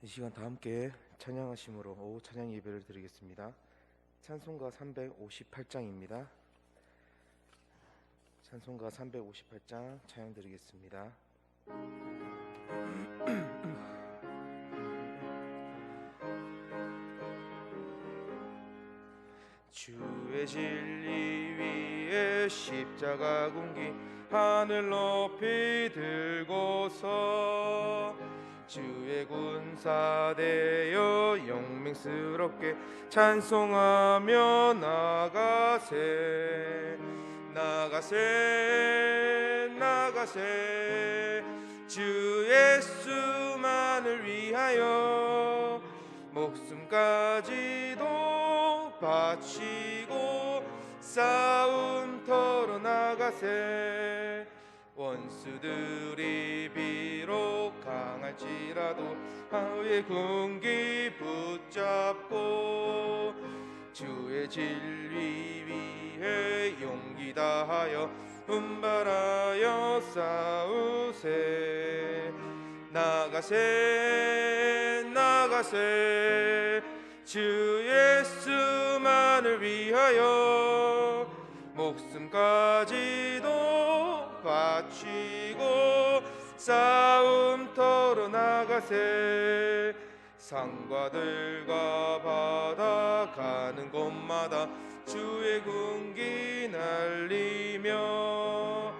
이 시간 다 함께 찬양하심으로 오후 찬양 예배를 드리겠습니다. 찬송가 358장입니다. 찬송가 358장 찬양 드리겠습니다. 주의 진리 위에 십자가 군기 하늘 높이 들고서 주의 군사되어 영맹스럽게 찬송하며 나가세 나가세 나가세 주 예수만을 위하여 목숨까지도 바치고 싸움터로 나가세 원수들이 비록 강할지라도 하의 군기 붙잡고 주의 진리 위에 용기 다하여 분발하여 싸우세 나가세 나가세 주 예수만을 위하여 목숨까지도 바치고 싸움터로 나가세 산과 들과 바다 가는 곳마다 주의 군기 날리며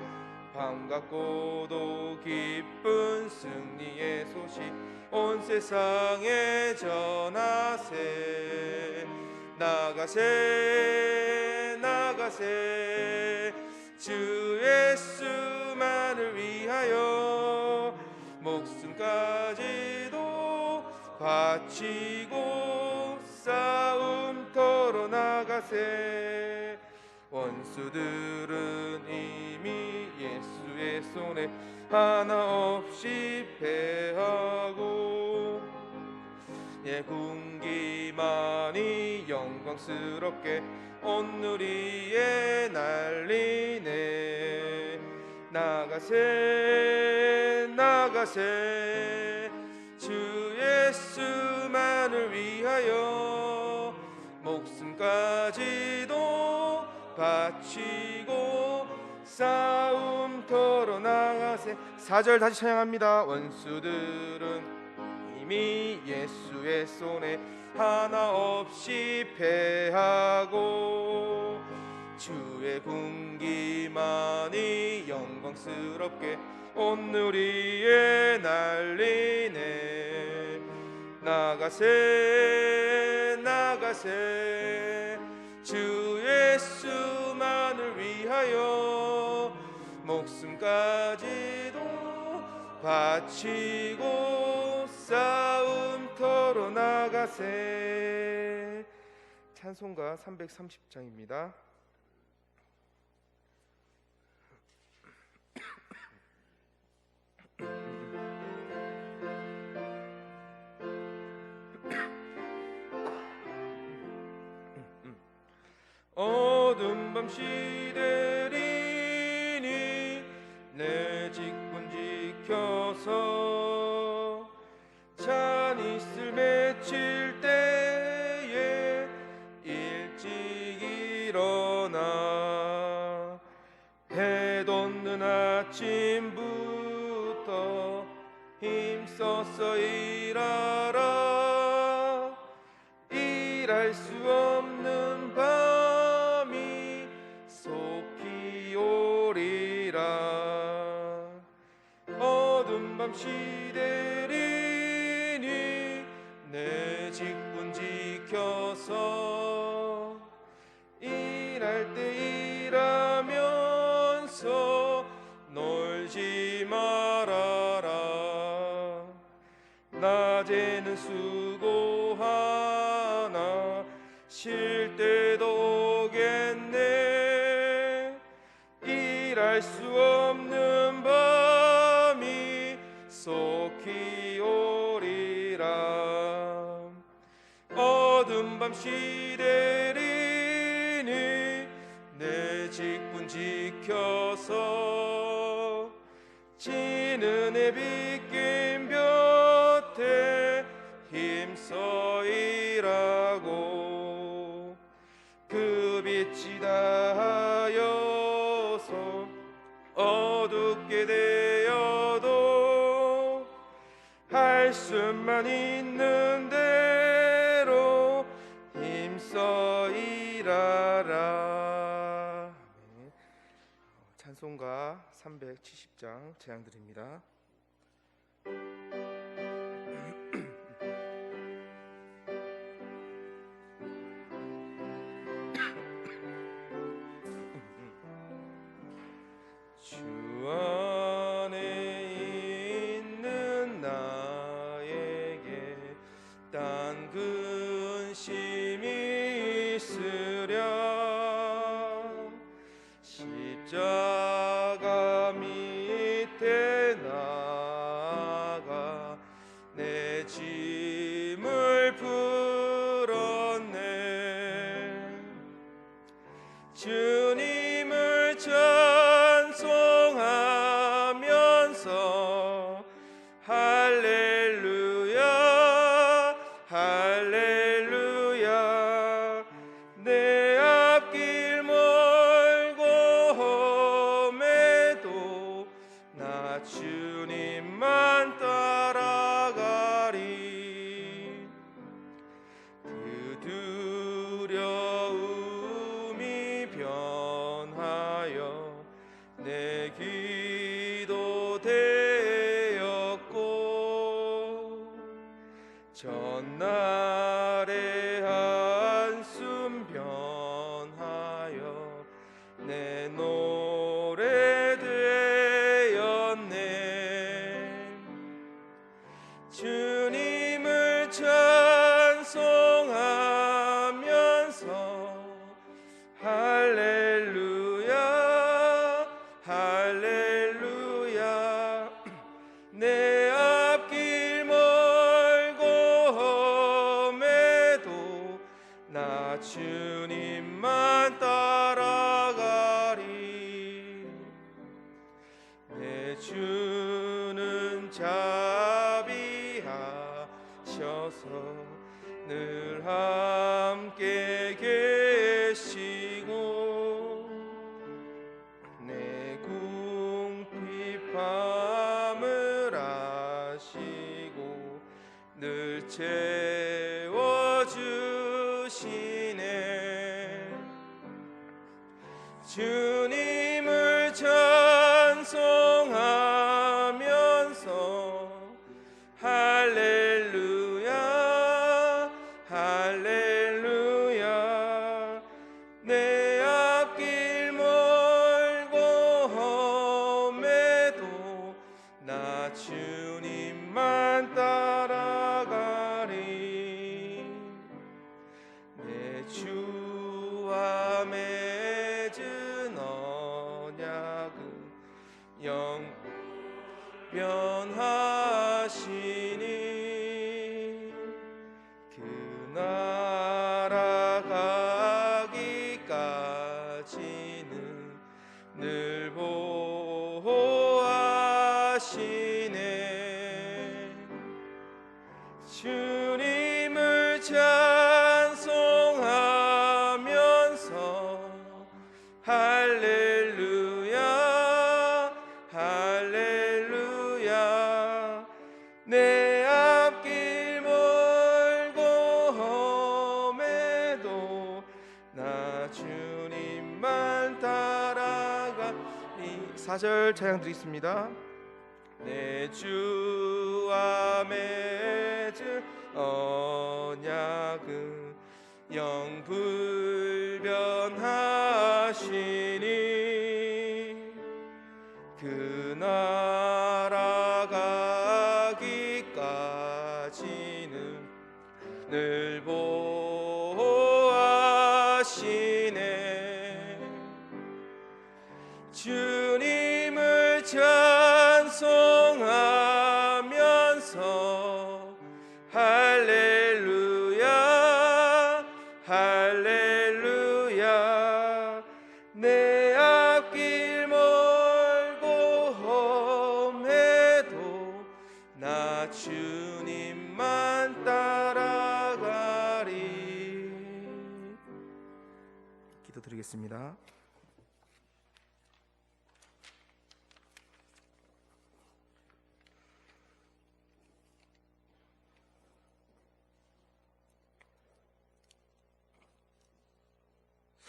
반갑고도 기쁜 승리의 소식 온 세상에 전하세 나가세 나가세 주 예수만을 위하여 목숨까지도 바치고 싸움터로 나가세 원수들은 이미 예수의 손에 하나 없이 패하고 예 군기만이 영광스럽게 온 누리에 날리네 나가세 나가세 주 예수만을 위하여 목숨까지도 바치고 싸움터로 나가세 4절 다시 찬양합니다. 원수들은 이미 예수의 손에 하나 없이 패하고 주의 군기만이 영광스럽게 온 누리에 날리네 나가세 나가세 주 예수만을 위하여 목숨까지도 바치고 싸움터로 나가세 찬송가 330장입니다. 어두운 밤 시대리니 내 직분 지켜서 찬이슬 맺힐 때에 일찍 일어나 해 돋는 아침부터 힘써서 일하라 일할 수 없는 밤이 속히 오리라 어두운 밤 시대리니 내 직분 지켜서 일할 때 일하면서 놀지 말아라 낮에는 수고하나 쉴 때도 오겠네 일할 수 없는 밤이 속히 오리라 어두운 밤 시대리니 내 직분 지켜서 지는 해 빗긴 볕에 말씀만 있는 대로 힘써 일하라. 네. 찬송가 370장 재앙드립니다. 주 안에 있는 나에게 딴 근심이 있으랴. 십자가 밑에 나아가 내 짐을 풀었네. 주님을 찬송하면서 할렐루야 할렐루야. 내 앞길 멀고 험해도 나 주님만 따라가리. 그 두려움이 변하여 내 기도 되었고, 전날의 한숨 변하여 내 노래 되었네. 주님을 찬송하면서 할렐루야 할렐루야. 내 앞길 멀고 험해도 나 주님만 따라가리. 내 주는 자비하셔서 늘 함께 계시고, 내 궁핍함을 아시고 늘 채워주시네. 주님을 찬송하면서 할렐루야 할렐루야. 내 앞길 멀고 험해도 나 주님만 따라가리. 내 주와 맺은 언약은 영변하시니, 그 나라 가기까지는 늘 보호하시네. 주님을 찬송하면서 할렐루야 할렐루야. 내 앞길 멀고 험해도 나 주님만 따라가리. 4절 찬양 드리겠습니다. 내 주와 맺은 언약은 영불변하시니, 그 나라 가기까지는 늘 보호하시네. 주님을 찬송하면서 할렐루야 할렐루야. 내 앞길 멀고 험해도 나 주님만 따라가리. 기도드리겠습니다.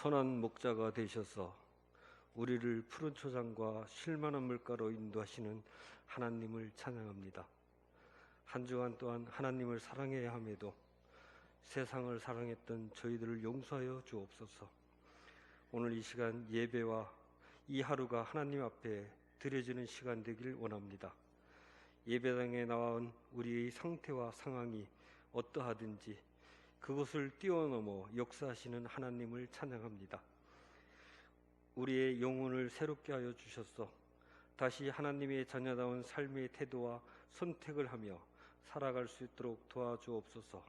선한 목자가 되셔서 우리를 푸른 초장과 쉴만한 물가로 인도하시는 하나님을 찬양합니다. 한 주간 또한 하나님을 사랑해야 함에도 세상을 사랑했던 저희들을 용서하여 주옵소서. 오늘 이 시간 예배와 이 하루가 하나님 앞에 드려지는 시간 되길 원합니다. 예배당에 나온 우리의 상태와 상황이 어떠하든지 그것을 뛰어넘어 역사하시는 하나님을 찬양합니다. 우리의 영혼을 새롭게 하여 주셔서 다시 하나님의 자녀다운 삶의 태도와 선택을 하며 살아갈 수 있도록 도와주옵소서.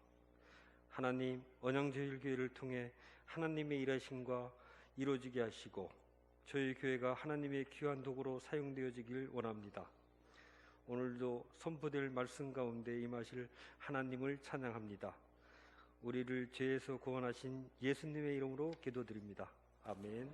하나님, 언양제일교회를 통해 하나님의 일하심과 이루어지게 하시고 저희 교회가 하나님의 귀한 도구로 사용되어지길 원합니다. 오늘도 선포될 말씀 가운데 임하실 하나님을 찬양합니다. 우리를 죄에서 구원하신 예수님의 이름으로 기도드립니다. 아멘.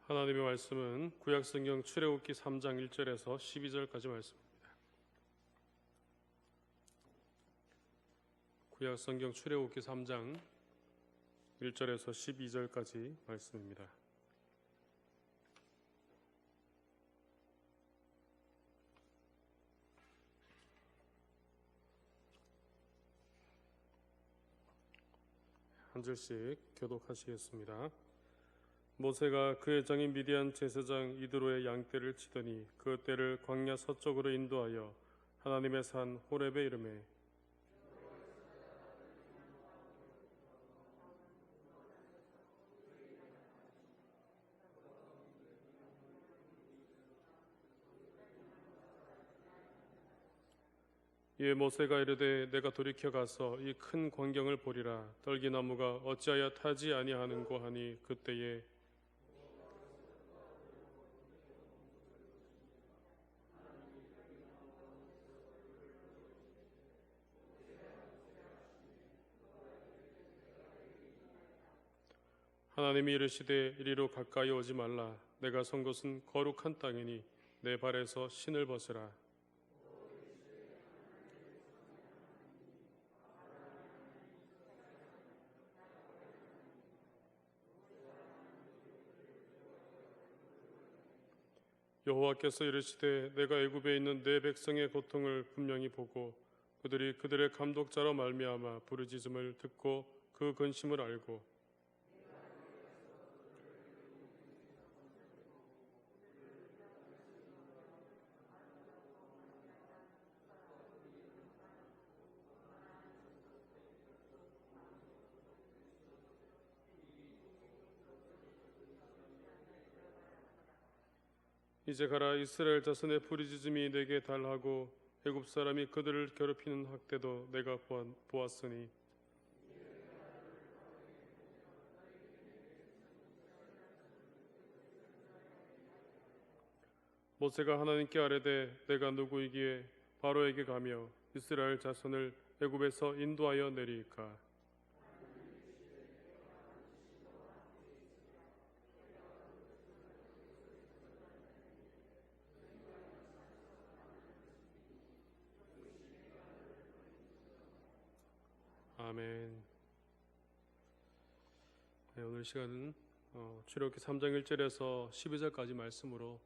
하나님의 말씀은 구약성경 출애굽기 3장 1절에서 12절까지 말씀입니다. 구약성경 출애굽기 3장 1절에서 12절까지 말씀입니다. 한 절씩 교독하시겠습니다. 모세가 그의 장인 미디안 제사장 이드로의 양떼를 치더니 그 떼를 광야 서쪽으로 인도하여 하나님의 산 호렙에 이르매 이에 모세가 이르되 내가 돌이켜 가서 이 큰 광경을 보리라. 떨기나무가 어찌하여 타지 아니하는고 하니 그때에 하나님이 이르시되 이리로 가까이 오지 말라. 내가 선 곳은 거룩한 땅이니 내 발에서 신을 벗으라. 여호와께서 이르시되 내가 애굽에 있는 내 백성의 고통을 분명히 보고 그들이 그들의 감독자로 말미암아 부르짖음을 듣고 그 근심을 알고 이제 가라. 이스라엘 자손의 부르짖음이 내게 달하고 애굽 사람이 그들을 괴롭히는 학대도 내가 보았으니 모세가 하나님께 아뢰되 내가 누구이기에 바로에게 가며 이스라엘 자손을 애굽에서 인도하여 내리이까. 아멘. 네, 오늘 시간은 출애굽기 3장 1절에서 12절까지 말씀으로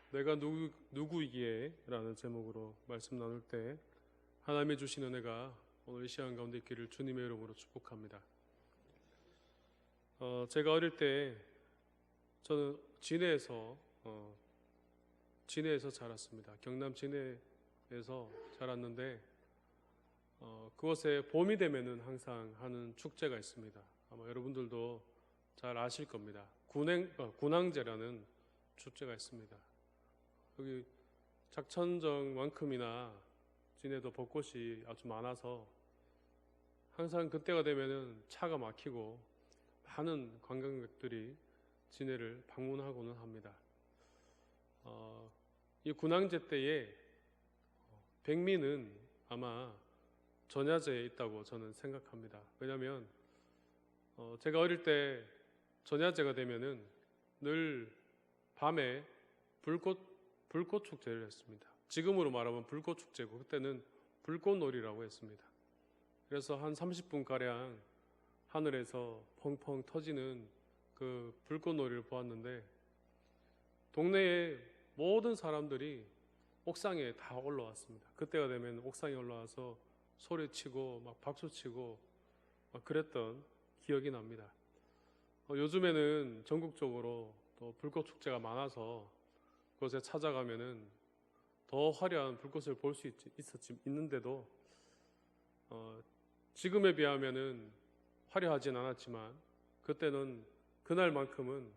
내가 누구이기에 라는 제목으로 말씀 나눌 때 하나님의 주신 은혜가 오늘 이 시간 가운데 있기를 주님의 이름으로 축복합니다. 제가 어릴 때 저는 진해에서 자랐습니다. 경남 진해에서 자랐는데 그곳에 봄이 되면은 항상 하는 축제가 있습니다. 아마 여러분들도 잘 아실 겁니다. 군항제라는 축제가 있습니다. 여기 작천정만큼이나 진해도 벚꽃이 아주 많아서 항상 그때가 되면은 차가 막히고 많은 관광객들이 진해를 방문하고는 합니다. 이 군항제 때에 백미는 아마 전야제에 있다고 저는 생각합니다. 왜냐하면 제가 어릴 때 전야제가 되면은 늘 밤에 불꽃 축제를 했습니다. 지금으로 말하면 불꽃 축제고 그때는 불꽃놀이라고 했습니다. 그래서 한 30분 가량 하늘에서 펑펑 터지는 그 불꽃놀이를 보았는데 동네의 모든 사람들이 옥상에 다 올라왔습니다. 그때가 되면 옥상에 올라와서 소리치고 막 박수치고 막 그랬던 기억이 납니다. 요즘에는 전국적으로 또 불꽃 축제가 많아서 그곳에 찾아가면은 더 화려한 불꽃을 볼 수 있는데도 지금에 비하면은 화려하진 않았지만 그때는 그날만큼은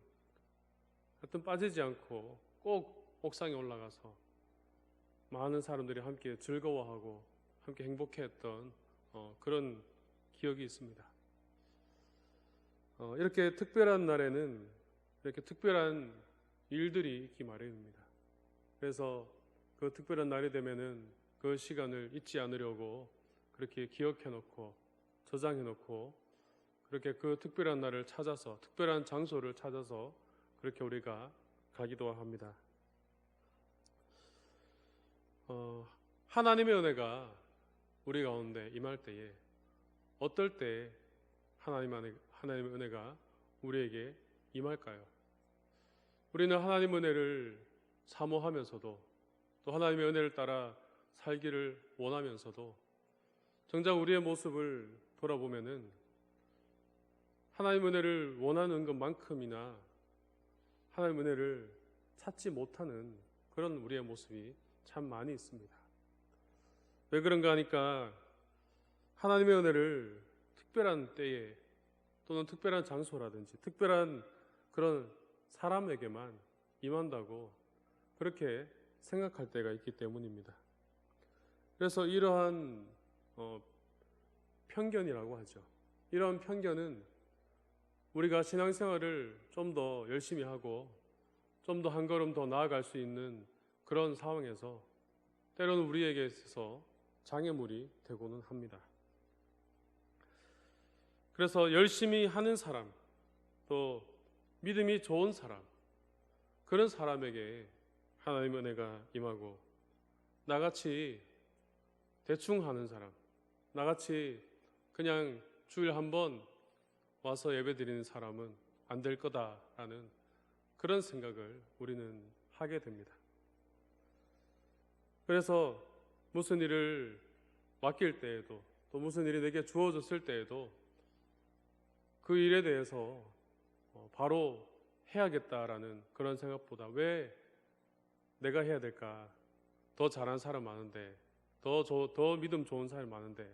하여튼 빠지지 않고 꼭 옥상에 올라가서 많은 사람들이 함께 즐거워하고 함께 행복해했던 그런 기억이 있습니다. 이렇게 특별한 날에는 이렇게 특별한 일들이 있기 마련입니다. 그래서 그 특별한 날이 되면은 그 시간을 잊지 않으려고 그렇게 기억해놓고 저장해놓고 그렇게 그 특별한 날을 찾아서 특별한 장소를 찾아서 그렇게 우리가 가기도 합니다. 하나님의 은혜가 우리 가운데 임할 때에 어떨 때 하나님의 은혜가 우리에게 임할까요? 우리는 하나님의 은혜를 사모하면서도 또 하나님의 은혜를 따라 살기를 원하면서도 정작 우리의 모습을 돌아보면은 하나님의 은혜를 원하는 것만큼이나 하나님의 은혜를 찾지 못하는 그런 우리의 모습이 참 많이 있습니다. 왜 그런가 하니까 하나님의 은혜를 특별한 때에 또는 특별한 장소라든지 특별한 그런 사람에게만 임한다고 그렇게 생각할 때가 있기 때문입니다. 그래서 이러한 편견이라고 하죠. 이러한 편견은 우리가 신앙생활을 좀 더 열심히 하고 좀 더 한 걸음 더 나아갈 수 있는 그런 상황에서 때로는 우리에게 있어서 장애물이 되고는 합니다. 그래서 열심히 하는 사람, 또 믿음이 좋은 사람, 그런 사람에게 하나님의 은혜가 임하고 나같이 대충 하는 사람, 나같이 그냥 주일 한번 와서 예배드리는 사람은 안 될 거다라는 그런 생각을 우리는 하게 됩니다. 그래서 무슨 일을 맡길 때에도 또 무슨 일이 내게 주어졌을 때에도 그 일에 대해서 바로 해야겠다라는 그런 생각보다 왜 내가 해야 될까? 더 잘한 사람 많은데 더 믿음 좋은 사람 많은데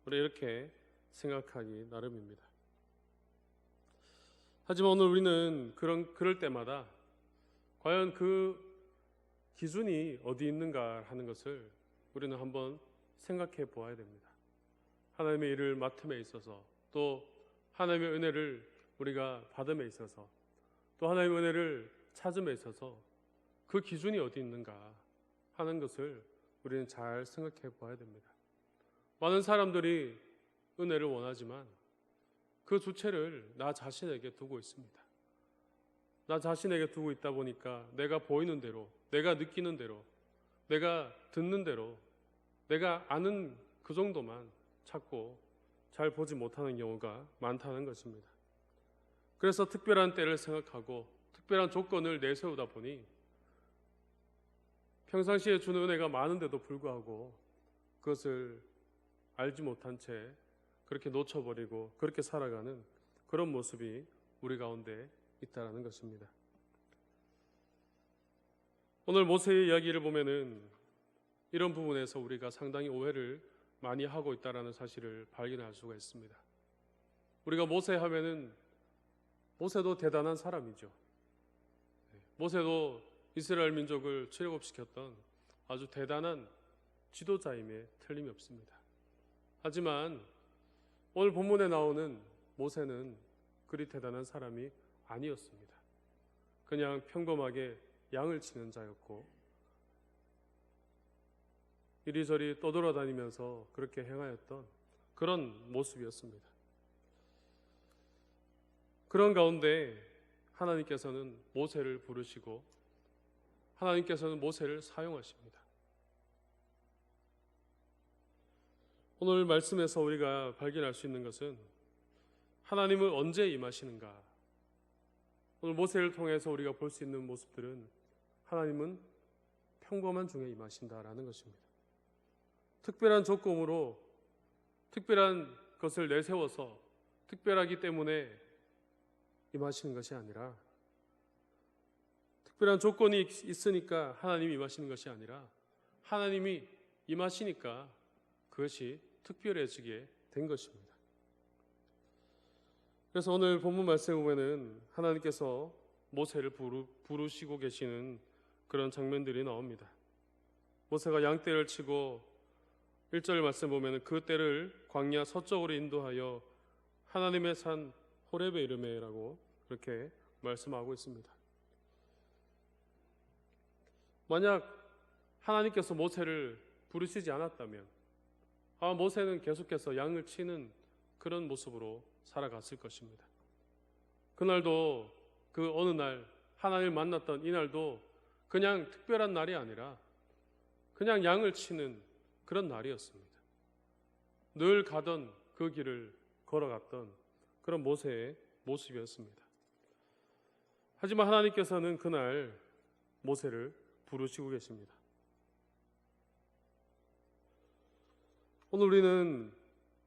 우리 이렇게 생각하기 나름입니다. 하지만 오늘 우리는 그럴 때마다 과연 그 기준이 어디 있는가 하는 것을 우리는 한번 생각해 보아야 됩니다. 하나님의 일을 맡음에 있어서 또 하나님의 은혜를 우리가 받음에 있어서 또 하나님의 은혜를 찾음에 있어서 그 기준이 어디 있는가 하는 것을 우리는 잘 생각해 보아야 됩니다. 많은 사람들이 은혜를 원하지만 그 주체를 나 자신에게 두고 있습니다. 나 자신에게 두고 있다 보니까 내가 보이는 대로, 내가 느끼는 대로, 내가 듣는 대로, 내가 아는 그 정도만 찾고 잘 보지 못하는 경우가 많다는 것입니다. 그래서 특별한 때를 생각하고 특별한 조건을 내세우다 보니 평상시에 주는 은혜가 많은데도 불구하고 그것을 알지 못한 채 그렇게 놓쳐버리고 그렇게 살아가는 그런 모습이 우리 가운데 있다는 것입니다. 오늘 모세의 이야기를 보면은 이런 부분에서 우리가 상당히 오해를 많이 하고 있다는 사실을 발견할 수가 있습니다. 우리가 모세 하면은 모세도 대단한 사람이죠. 모세도 이스라엘 민족을 출애굽시켰던 아주 대단한 지도자임에 틀림이 없습니다. 하지만 오늘 본문에 나오는 모세는 그리 대단한 사람이 아니었습니다. 그냥 평범하게 양을 치는 자였고 이리저리 떠돌아다니면서 그렇게 행하였던 그런 모습이었습니다. 그런 가운데 하나님께서는 모세를 부르시고 하나님께서는 모세를 사용하십니다. 오늘 말씀에서 우리가 발견할 수 있는 것은 하나님은 언제 임하시는가? 오늘 모세를 통해서 우리가 볼 수 있는 모습들은 하나님은 평범한 중에 임하신다라는 것입니다. 특별한 조건으로 특별한 것을 내세워서 특별하기 때문에 임하시는 것이 아니라 특별한 조건이 있으니까 하나님이 임하시는 것이 아니라 하나님이 임하시니까 그것이 특별해지게 된 것입니다. 그래서 오늘 본문 말씀에 보면은 하나님께서 모세를 부르시고 계시는 그런 장면들이 나옵니다. 모세가 양떼를 치고 1절 말씀 보면은 그 떼를 광야 서쪽으로 인도하여 하나님의 산 호렙에 이르매라고 그렇게 말씀하고 있습니다. 만약 하나님께서 모세를 부르시지 않았다면 모세는 계속해서 양을 치는 그런 모습으로 살아갔을 것입니다. 그날도 그 어느 날 하나님을 만났던 이날도 그냥 특별한 날이 아니라 그냥 양을 치는 그런 날이었습니다. 늘 가던 그 길을 걸어갔던 그런 모세의 모습이었습니다. 하지만 하나님께서는 그날 모세를 부르시고 계십니다. 오늘 우리는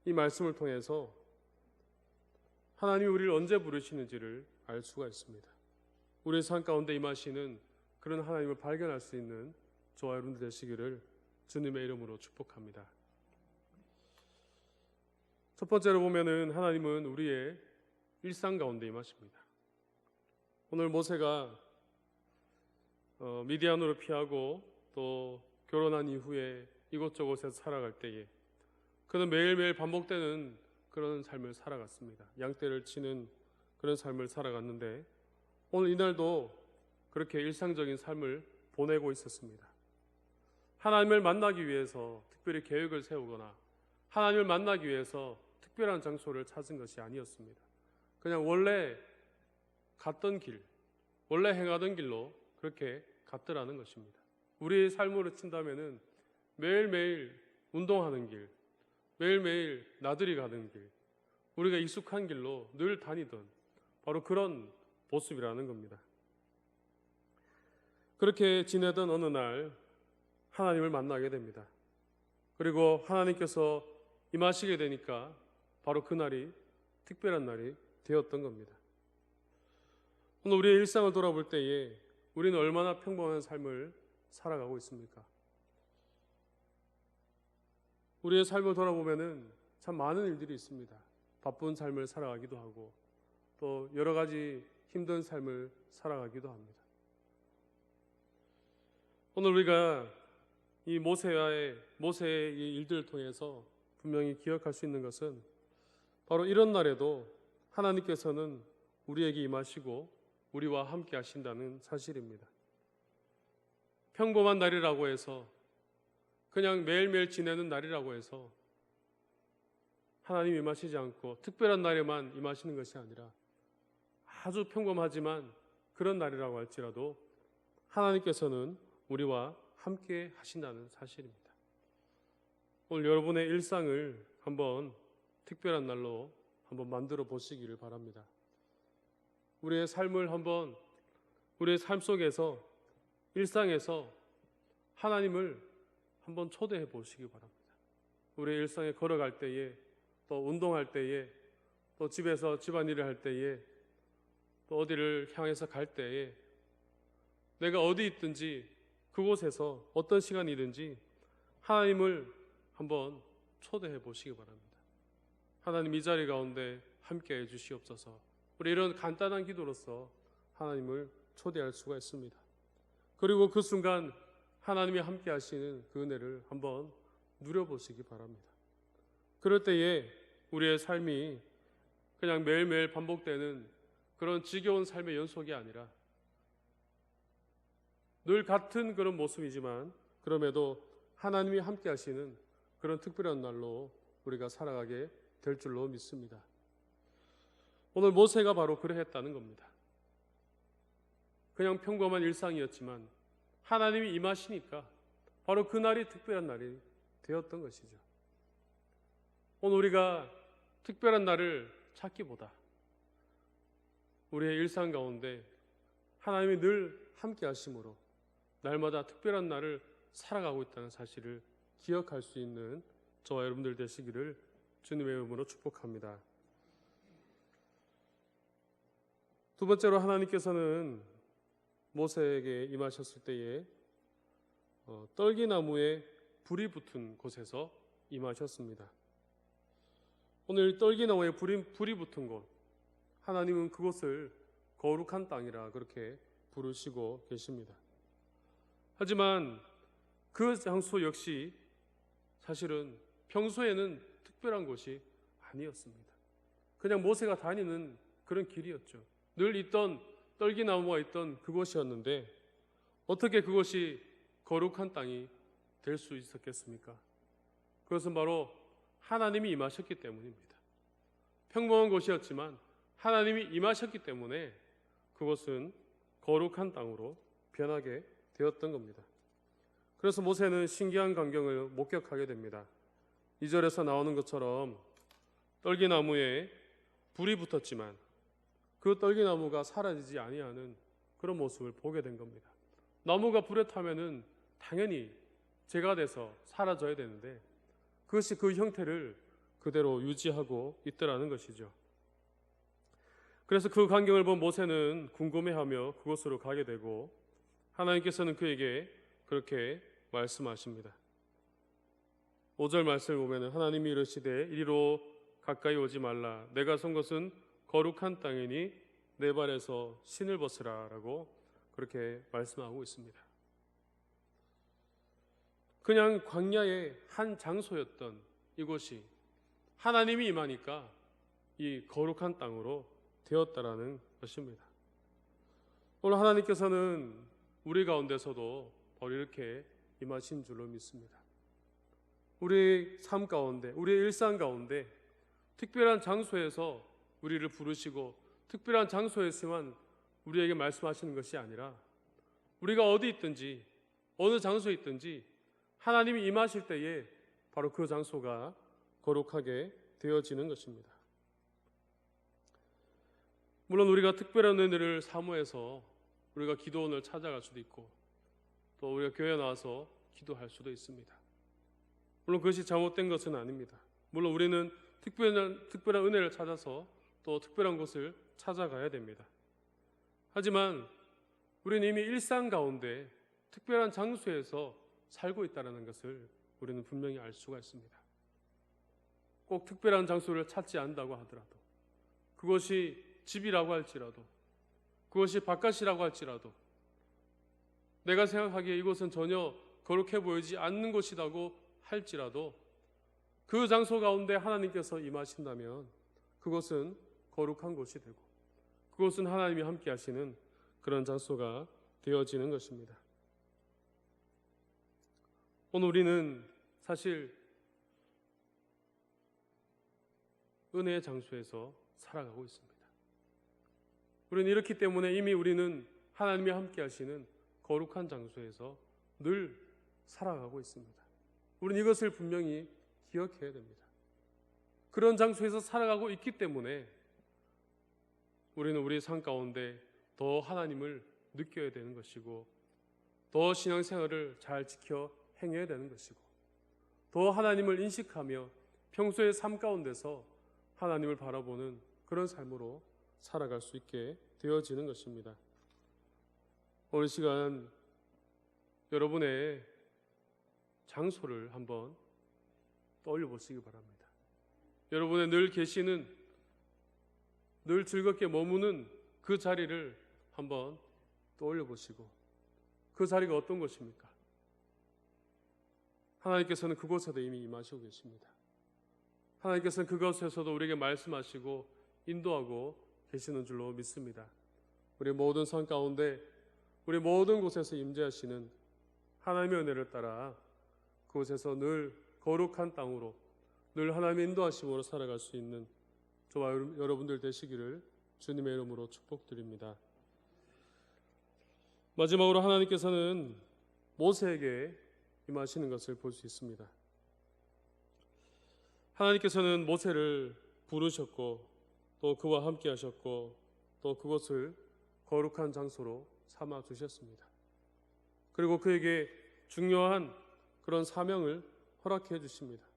이 말씀을 통해서 하나님이 우리를 언제 부르시는지를 알 수가 있습니다. 우리의 삶 가운데 임하시는 그런 하나님을 발견할 수 있는 저와 여러분들 되시기를 주님의 이름으로 축복합니다. 첫 번째로 보면은 하나님은 우리의 일상 가운데 임하십니다. 오늘 모세가 미디안으로 피하고 또 결혼한 이후에 이곳저곳에서 살아갈 때에 그는 매일매일 반복되는 그런 삶을 살아갔습니다. 양떼를 치는 그런 삶을 살아갔는데 오늘 이날도 그렇게 일상적인 삶을 보내고 있었습니다. 하나님을 만나기 위해서 특별히 계획을 세우거나 하나님을 만나기 위해서 특별한 장소를 찾은 것이 아니었습니다. 그냥 원래 갔던 길, 원래 행하던 길로 그렇게 갔더라는 것입니다. 우리의 삶으로 친다면은 매일매일 운동하는 길, 매일매일 나들이 가는 길, 우리가 익숙한 길로 늘 다니던 바로 그런 모습이라는 겁니다. 그렇게 지내던 어느 날 하나님을 만나게 됩니다. 그리고 하나님께서 임하시게 되니까 바로 그날이 특별한 날이 되었던 겁니다. 오늘 우리의 일상을 돌아볼 때에 우리는 얼마나 평범한 삶을 살아가고 있습니까? 우리의 삶을 돌아보면은 참 많은 일들이 있습니다. 바쁜 삶을 살아가기도 하고 또 여러 가지 힘든 삶을 살아가기도 합니다. 오늘 우리가 이 모세의 이 일들을 통해서 분명히 기억할 수 있는 것은 바로 이런 날에도 하나님께서는 우리에게 임하시고 우리와 함께 하신다는 사실입니다. 평범한 날이라고 해서 그냥 매일매일 지내는 날이라고 해서 하나님이 임하시지 않고 특별한 날에만 임하시는 것이 아니라 아주 평범하지만 그런 날이라고 할지라도 하나님께서는 우리와 함께 하신다는 사실입니다. 오늘 여러분의 일상을 한번 특별한 날로 한번 만들어 보시기를 바랍니다. 우리의 삶을 한번 우리의 삶 속에서 일상에서 하나님을 한번 초대해 보시기 바랍니다. 우리의 일상에 걸어갈 때에 또 운동할 때에 또 집에서 집안일을 할 때에 또 어디를 향해서 갈 때에 내가 어디 있든지 그곳에서 어떤 시간이든지 하나님을 한번 초대해 보시기 바랍니다. 하나님 이 자리 가운데 함께 해 주시옵소서. 우리 이런 간단한 기도로서 하나님을 초대할 수가 있습니다. 그리고 그 순간 하나님이 함께 하시는 그 은혜를 한번 누려보시기 바랍니다. 그럴 때에 우리의 삶이 그냥 매일매일 반복되는 그런 지겨운 삶의 연속이 아니라 늘 같은 그런 모습이지만 그럼에도 하나님이 함께 하시는 그런 특별한 날로 우리가 살아가게 될 줄로 믿습니다. 오늘 모세가 바로 그러했다는 겁니다. 그냥 평범한 일상이었지만 하나님이 임하시니까 바로 그날이 특별한 날이 되었던 것이죠. 오늘 우리가 특별한 날을 찾기보다 우리의 일상 가운데 하나님이 늘 함께 하심으로 날마다 특별한 날을 살아가고 있다는 사실을 기억할 수 있는 저와 여러분들 되시기를 주님의 이름으로 축복합니다. 두 번째로 하나님께서는 모세에게 임하셨을 때에 떨기나무에 불이 붙은 곳에서 임하셨습니다. 오늘 떨기나무에 불이 붙은 곳, 하나님은 그곳을 거룩한 땅이라 그렇게 부르시고 계십니다. 하지만 그 장소 역시 사실은 평소에는 특별한 곳이 아니었습니다. 그냥 모세가 다니는 그런 길이었죠. 늘 있던 떨기나무가 있던 그곳이었는데 어떻게 그것이 거룩한 땅이 될 수 있었겠습니까? 그것은 바로 하나님이 임하셨기 때문입니다. 평범한 곳이었지만 하나님이 임하셨기 때문에 그것은 거룩한 땅으로 변하게 되었던 겁니다. 그래서 모세는 신기한 광경을 목격하게 됩니다. 2절에서 나오는 것처럼 떨기나무에 불이 붙었지만 그 떨기나무가 사라지지 아니하는 그런 모습을 보게 된 겁니다. 나무가 불에 타면은 당연히 재가 돼서 사라져야 되는데 그것이 그 형태를 그대로 유지하고 있더라는 것이죠. 그래서 그 광경을 본 모세는 궁금해하며 그곳으로 가게 되고 하나님께서는 그에게 그렇게 말씀하십니다. 5절 말씀을 보면 하나님이 이르시되 이리로 가까이 오지 말라 내가 선 것은 거룩한 땅이니 내 발에서 신을 벗으라 라고 그렇게 말씀하고 있습니다. 그냥 광야의 한 장소였던 이곳이 하나님이 임하니까 이 거룩한 땅으로 되었다라는 것입니다. 오늘 하나님께서는 우리 가운데서도 바로 이렇게 임하신 줄로 믿습니다. 우리의 삶 가운데, 우리의 일상 가운데 특별한 장소에서 우리를 부르시고 특별한 장소에서만 우리에게 말씀하시는 것이 아니라 우리가 어디 있든지 어느 장소에 있든지 하나님이 임하실 때에 바로 그 장소가 거룩하게 되어지는 것입니다. 물론 우리가 특별한 은혜를 사모해서 우리가 기도원을 찾아갈 수도 있고 또 우리가 교회에 나와서 기도할 수도 있습니다. 물론 그것이 잘못된 것은 아닙니다. 물론 우리는 특별한 은혜를 찾아서 또 특별한 곳을 찾아가야 됩니다. 하지만 우리는 이미 일상 가운데 특별한 장소에서 살고 있다는 것을 우리는 분명히 알 수가 있습니다. 꼭 특별한 장소를 찾지 않는다고 하더라도 그것이 집이라고 할지라도 그것이 바깥이라고 할지라도 내가 생각하기에 이곳은 전혀 거룩해 보이지 않는 곳이라고 할지라도 그 장소 가운데 하나님께서 임하신다면 그것은 거룩한 곳이 되고 그것은 하나님이 함께 하시는 그런 장소가 되어지는 것입니다. 오늘 우리는 사실 은혜의 장소에서 살아가고 있습니다. 우리는 이렇기 때문에 이미 우리는 하나님이 함께 하시는 거룩한 장소에서 늘 살아가고 있습니다. 우리는 이것을 분명히 기억해야 됩니다. 그런 장소에서 살아가고 있기 때문에 우리는 우리 삶 가운데 더 하나님을 느껴야 되는 것이고 더 신앙생활을 잘 지켜 행해야 되는 것이고 더 하나님을 인식하며 평소의 삶 가운데서 하나님을 바라보는 그런 삶으로 살아갈 수 있게 되어지는 것입니다. 오늘 시간 여러분의 장소를 한번 떠올려 보시기 바랍니다. 여러분의 늘 계시는 늘 즐겁게 머무는 그 자리를 한번 떠올려 보시고 그 자리가 어떤 것입니까? 하나님께서는 그곳에도 이미 임하시고 계십니다. 하나님께서는 그곳에서도 우리에게 말씀하시고 인도하고 계시는 줄로 믿습니다. 우리 모든 삶 가운데 우리 모든 곳에서 임재하시는 하나님의 은혜를 따라 그곳에서 늘 거룩한 땅으로 늘 하나님의 인도하심으로 살아갈 수 있는 저와 여러분들 되시기를 주님의 이름으로 축복드립니다. 마지막으로 하나님께서는 모세에게 임하시는 것을 볼 수 있습니다. 하나님께서는 모세를 부르셨고 또 그와 함께 하셨고 또 그것을 거룩한 장소로 삼아 주셨습니다. 그리고 그에게 중요한 그런 사명을 허락해 주십니다.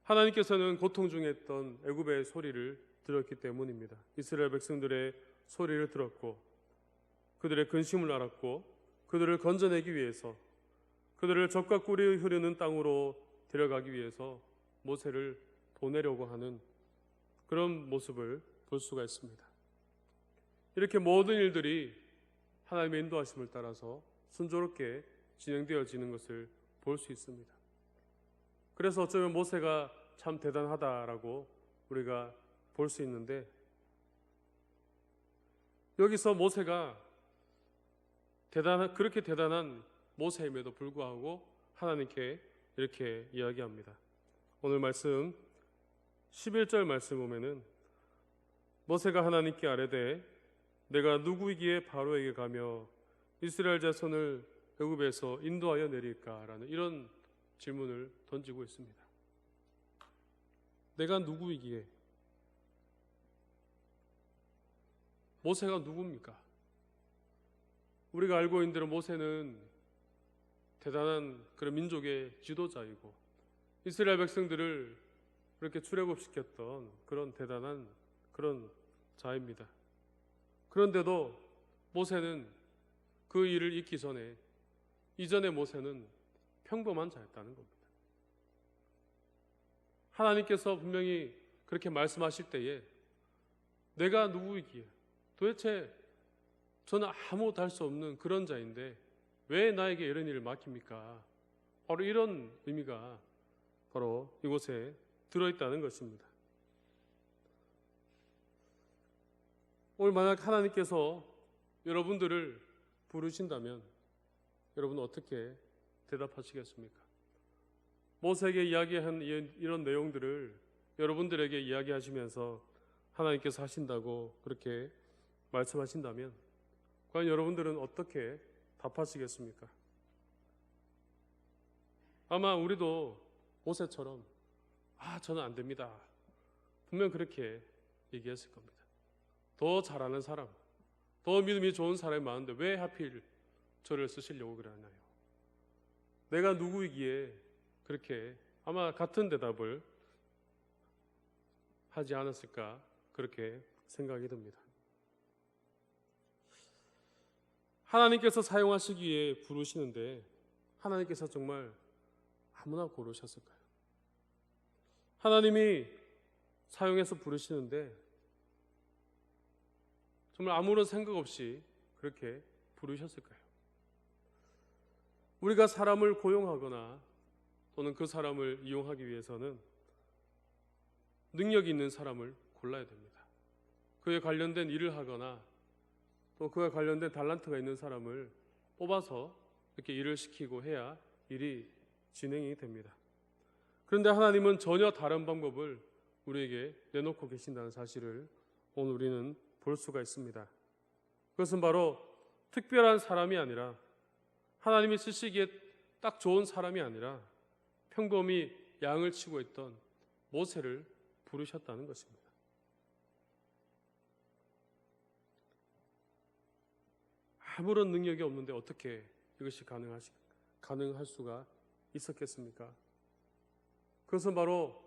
하나님께서는 고통 중에 있던 애굽의 소리를 들었기 때문입니다. 이스라엘 백성들의 소리를 들었고 그들의 근심을 알았고 그들을 건져내기 위해서 그들을 적과 꿀이 흐르는 땅으로 데려가기 위해서 모세를 보내려고 하는 그런 모습을 볼 수가 있습니다. 이렇게 모든 일들이 하나님의 인도하심을 따라서 순조롭게 진행되어지는 것을 볼 수 있습니다. 그래서 어쩌면 모세가 참 대단하다라고 우리가 볼 수 있는데 여기서 모세가 그렇게 대단한 모세임에도 불구하고 하나님께 이렇게 이야기합니다. 오늘 말씀 11절 말씀 보면은 모세가 하나님께 아뢰되 내가 누구이기에 바로에게 가며 이스라엘 자손을 애굽에서 인도하여 내릴까라는 이런 질문을 던지고 있습니다. 내가 누구이기에? 모세가 누굽니까? 우리가 알고 있는 대로 모세는 대단한 그런 민족의 지도자이고 이스라엘 백성들을 그렇게 출애굽시켰던 그런 대단한 그런 자입니다. 그런데도 모세는 그 일을 잊기 전에 이전의 모세는 평범한 자였다는 겁니다. 하나님께서 분명히 그렇게 말씀하실 때에 내가 누구이기에 도대체 저는 아무것도 할 수 없는 그런 자인데 왜 나에게 이런 일을 맡깁니까? 바로 이런 의미가 바로 이곳에 들어있다는 것입니다. 오늘 만약 하나님께서 여러분들을 부르신다면 여러분은 어떻게 대답하시겠습니까? 모세에게 이야기한 이런 내용들을 여러분들에게 이야기하시면서 하나님께서 하신다고 그렇게 말씀하신다면 과연 여러분들은 어떻게 답하시겠습니까? 아마 우리도 모세처럼 저는 안 됩니다. 분명 그렇게 얘기했을 겁니다. 더 잘하는 사람, 더 믿음이 좋은 사람이 많은데 왜 하필 저를 쓰시려고 그러나요? 내가 누구이기에 그렇게 아마 같은 대답을 하지 않았을까 그렇게 생각이 듭니다. 하나님께서 사용하시기에 부르시는데 하나님께서 정말 아무나 고르셨을까요? 하나님이 사용해서 부르시는데 정말 아무런 생각 없이 그렇게 부르셨을까요? 우리가 사람을 고용하거나 또는 그 사람을 이용하기 위해서는 능력이 있는 사람을 골라야 됩니다. 그에 관련된 일을 하거나 또 그와 관련된 달란트가 있는 사람을 뽑아서 이렇게 일을 시키고 해야 일이 진행이 됩니다. 그런데 하나님은 전혀 다른 방법을 우리에게 내놓고 계신다는 사실을 오늘 우리는 볼 수가 있습니다. 그것은 바로 특별한 사람이 아니라 하나님이 쓰시기에 딱 좋은 사람이 아니라 평범히 양을 치고 있던 모세를 부르셨다는 것입니다. 아무런 능력이 없는데 어떻게 이것이 가능할 수가 있었겠습니까? 그것은 바로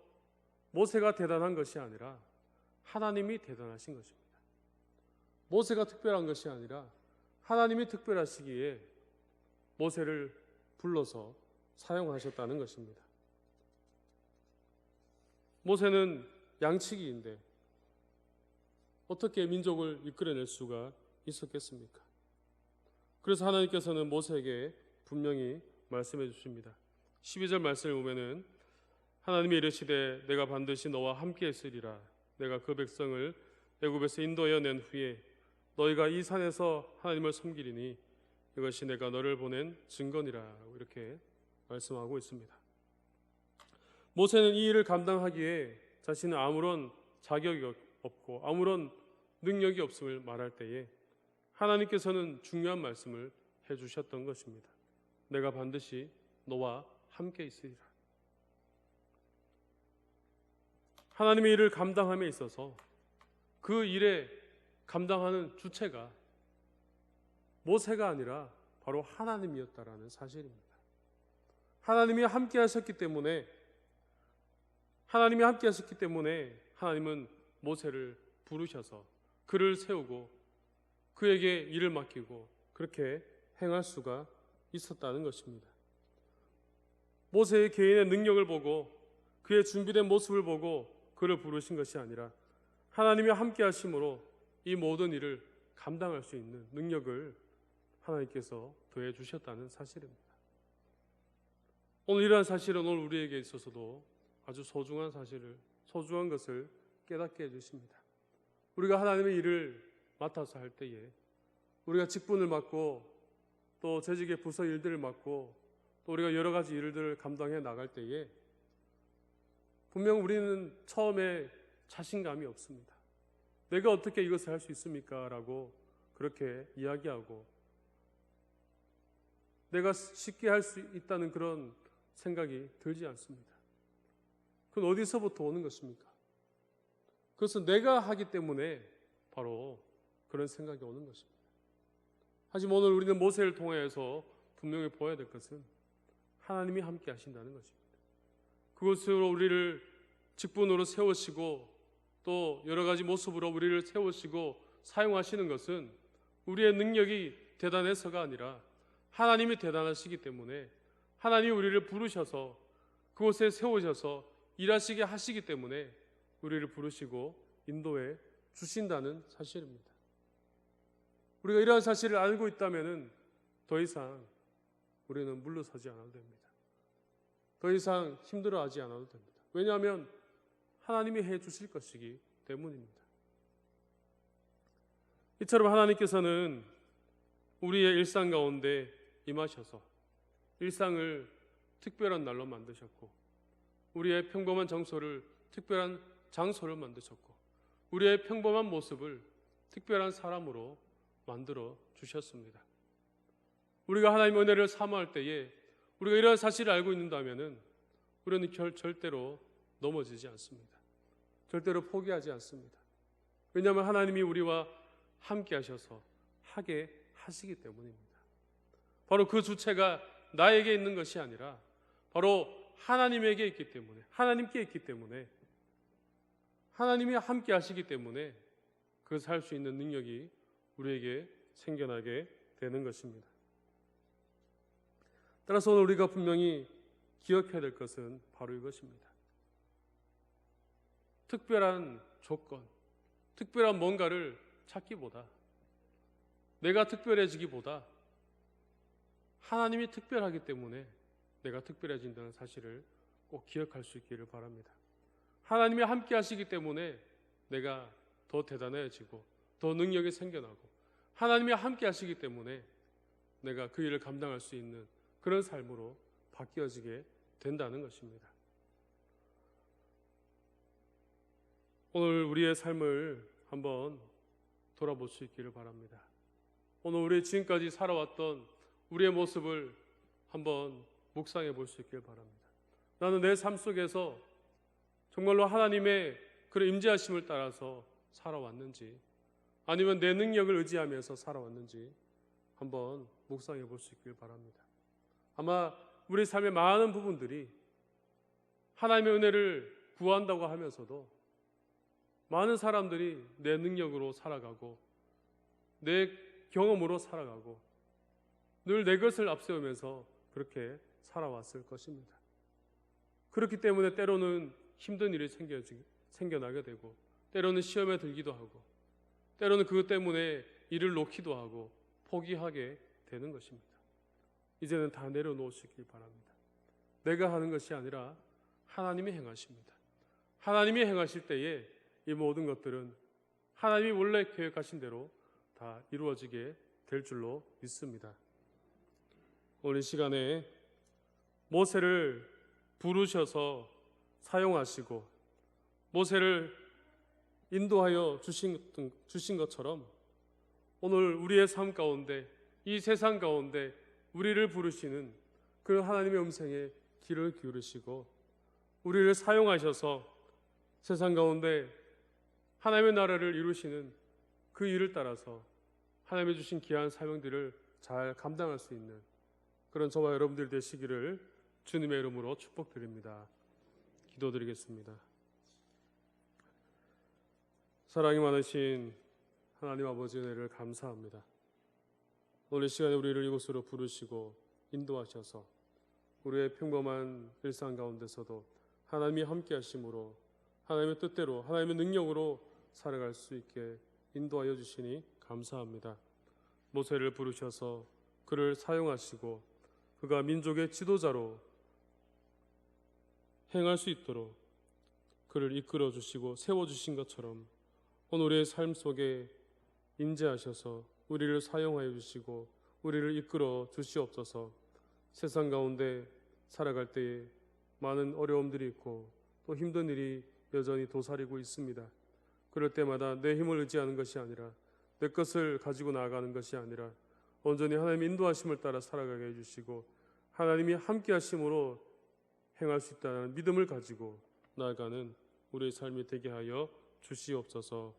모세가 대단한 것이 아니라 하나님이 대단하신 것입니다. 모세가 특별한 것이 아니라 하나님이 특별하시기에 모세를 불러서 사용하셨다는 것입니다. 모세는 양치기인데 어떻게 민족을 이끌어낼 수가 있었겠습니까? 그래서 하나님께서는 모세에게 분명히 말씀해 주십니다. 12절 말씀을 보면은 하나님이 이르시되 내가 반드시 너와 함께 있으리라. 내가 그 백성을 애굽에서 인도하여 낸 후에 너희가 이 산에서 하나님을 섬기리니 이것이 내가 너를 보낸 증거니라 이렇게 말씀하고 있습니다. 모세는 이 일을 감당하기에 자신은 아무런 자격이 없고 아무런 능력이 없음을 말할 때에 하나님께서는 중요한 말씀을 해주셨던 것입니다. 내가 반드시 너와 함께 있으리라. 하나님의 일을 감당함에 있어서 그 일에 감당하는 주체가 모세가 아니라 바로 하나님이었다라는 사실입니다. 하나님이 함께 하셨기 때문에 하나님은 모세를 부르셔서 그를 세우고 그에게 일을 맡기고 그렇게 행할 수가 있었다는 것입니다. 모세의 개인의 능력을 보고 그의 준비된 모습을 보고 그를 부르신 것이 아니라 하나님이 함께 하심으로 이 모든 일을 감당할 수 있는 능력을 하나님께서 더해 주셨다는 사실입니다. 오늘 이러한 사실은 오늘 우리에게 있어서도 아주 소중한 것을 깨닫게 해주십니다. 우리가 하나님의 일을 맡아서 할 때에 우리가 직분을 맡고 또 재직의 부서 일들을 맡고 또 우리가 여러 가지 일들을 감당해 나갈 때에 분명 우리는 처음에 자신감이 없습니다. 내가 어떻게 이것을 할 수 있습니까? 라고 그렇게 이야기하고 내가 쉽게 할 수 있다는 그런 생각이 들지 않습니다. 그건 어디서부터 오는 것입니까? 그것은 내가 하기 때문에 바로 그런 생각이 오는 것입니다. 하지만 오늘 우리는 모세를 통해서 분명히 보아야 될 것은 하나님이 함께 하신다는 것입니다. 그것으로 우리를 직분으로 세우시고 또 여러 가지 모습으로 우리를 세우시고 사용하시는 것은 우리의 능력이 대단해서가 아니라 하나님이 대단하시기 때문에 하나님이 우리를 부르셔서 그곳에 세우셔서 일하시게 하시기 때문에 우리를 부르시고 인도해 주신다는 사실입니다. 우리가 이러한 사실을 알고 있다면 더 이상 우리는 물러서지 않아도 됩니다. 더 이상 힘들어하지 않아도 됩니다. 왜냐하면 하나님이 해 주실 것이기 때문입니다. 이처럼 하나님께서는 우리의 일상 가운데 임하셔서 일상을 특별한 날로 만드셨고 우리의 평범한 장소를 특별한 장소를 만드셨고 우리의 평범한 모습을 특별한 사람으로 만들어 주셨습니다. 우리가 하나님의 은혜를 사모할 때에 우리가 이러한 사실을 알고 있는다면 우리는 절대로 넘어지지 않습니다. 절대로 포기하지 않습니다. 왜냐하면 하나님이 우리와 함께 하셔서 하게 하시기 때문입니다. 바로 그 주체가 나에게 있는 것이 아니라 바로 하나님에게 있기 때문에 하나님께 있기 때문에 하나님이 함께 하시기 때문에 그것을 할 수 있는 능력이 우리에게 생겨나게 되는 것입니다. 따라서 오늘 우리가 분명히 기억해야 될 것은 바로 이것입니다. 특별한 조건, 특별한 뭔가를 찾기보다 내가 특별해지기보다 하나님이 특별하기 때문에 내가 특별해진다는 사실을 꼭 기억할 수 있기를 바랍니다. 하나님이 함께 하시기 때문에 내가 더 대단해지고 더 능력이 생겨나고 하나님이 함께 하시기 때문에 내가 그 일을 감당할 수 있는 그런 삶으로 바뀌어지게 된다는 것입니다. 오늘 우리의 삶을 한번 돌아볼 수 있기를 바랍니다. 오늘 우리 지금까지 살아왔던 우리의 모습을 한번 묵상해 볼 수 있기를 바랍니다. 나는 내 삶 속에서 정말로 하나님의 그런 임재하심을 따라서 살아왔는지 아니면 내 능력을 의지하면서 살아왔는지 한번 묵상해 볼 수 있기를 바랍니다. 아마 우리 삶의 많은 부분들이 하나님의 은혜를 구한다고 하면서도 많은 사람들이 내 능력으로 살아가고 내 경험으로 살아가고 늘 내 것을 앞세우면서 그렇게 살아왔을 것입니다. 그렇기 때문에 때로는 힘든 일이 생겨나게 되고 때로는 시험에 들기도 하고 때로는 그것 때문에 일을 놓기도 하고 포기하게 되는 것입니다. 이제는 다 내려놓으시길 바랍니다. 내가 하는 것이 아니라 하나님이 행하십니다. 하나님이 행하실 때에 이 모든 것들은 하나님이 원래 계획하신 대로 다 이루어지게 될 줄로 믿습니다. 오늘 이 시간에 모세를 부르셔서 사용하시고 모세를 인도하여 주신 것처럼 오늘 우리의 삶 가운데 이 세상 가운데 우리를 부르시는 그 하나님의 음성에 귀를 기울이시고 우리를 사용하셔서 세상 가운데 하나님의 나라를 이루시는 그 일을 따라서 하나님이 주신 귀한 사명들을 잘 감당할 수 있는 그런 저와 여러분들 되시기를 주님의 이름으로 축복드립니다. 기도드리겠습니다. 사랑이 많으신 하나님 아버지의 은혜를 감사합니다. 오늘 시간에 우리를 이곳으로 부르시고 인도하셔서 우리의 평범한 일상 가운데서도 하나님이 함께 하심으로 하나님의 뜻대로 하나님의 능력으로 살아갈 수 있게 인도하여 주시니 감사합니다. 모세를 부르셔서 그를 사용하시고 그가 민족의 지도자로 행할 수 있도록 그를 이끌어 주시고 세워 주신 것처럼 오늘 우리의 삶 속에 인재하셔서 우리를 사용하여 주시고 우리를 이끌어 주시옵소서. 세상 가운데 살아갈 때에 많은 어려움들이 있고 또 힘든 일이 여전히 도사리고 있습니다. 그럴 때마다 내 힘을 의지하는 것이 아니라 내 것을 가지고 나아가는 것이 아니라 온전히 하나님의 인도하심을 따라 살아가게 해주시고 하나님이 함께 하심으로 행할 수 있다는 믿음을 가지고 나아가는 우리의 삶이 되게 하여 주시옵소서.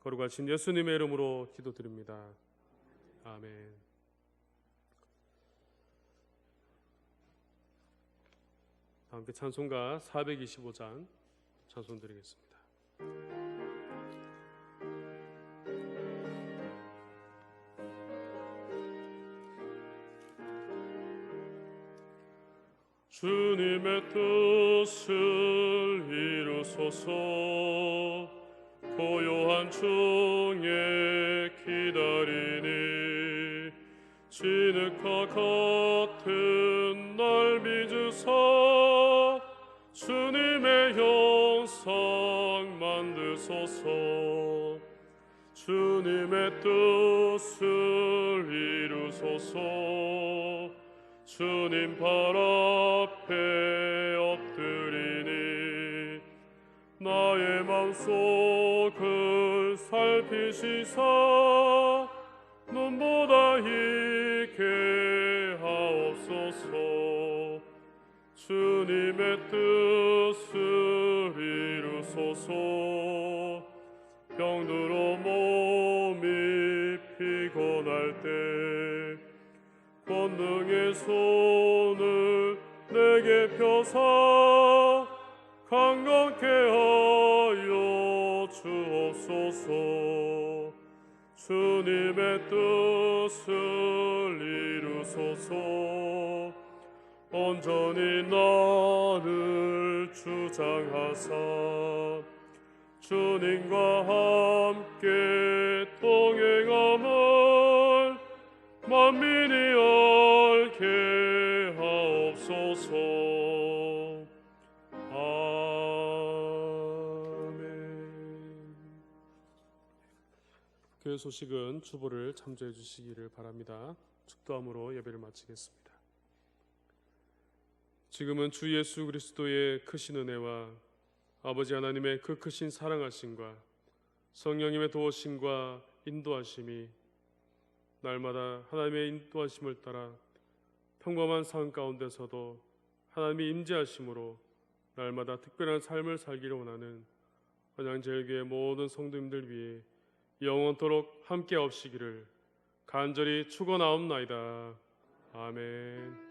거룩하신 예수님의 이름으로 기도드립니다. 아멘. 함께 찬송가 425장 찬송 드리겠습니다. 주님의 뜻을 이루소서. 고요한 중에 기다리니 진흙과 같은 날 믿으사 주님의 형상 만드소서. 주님의 뜻을 이루소서. 주님 발 앞에 엎드리니 나의 마음속을 살피시사 눈보다 있게 하옵소서. 주님의 뜻을 이루소서. 병들어 몸이 피곤할 때 권능의 손을 내게 펴사 강건케 하여 주옵소서. 주님의 뜻을 이루소서. 온전히 나를 주장하사 주님과 함께 동행함을 만민이 알게 하옵소서. 아멘. 교회 소식은 주보를 참조해 주시기를 바랍니다. 축도함으로 예배를 마치겠습니다. 지금은 주 예수 그리스도의 크신 은혜와 아버지 하나님의 그 크신 사랑하심과 성령님의 도우심과 인도하심이 날마다 하나님의 인도하심을 따라 평범한 삶 가운데서도 하나님의 임재하심으로 날마다 특별한 삶을 살기를 원하는 언양제일교회 모든 성도님들 위해 영원토록 함께 하옵시기를 간절히 축원하옵나이다. 아멘.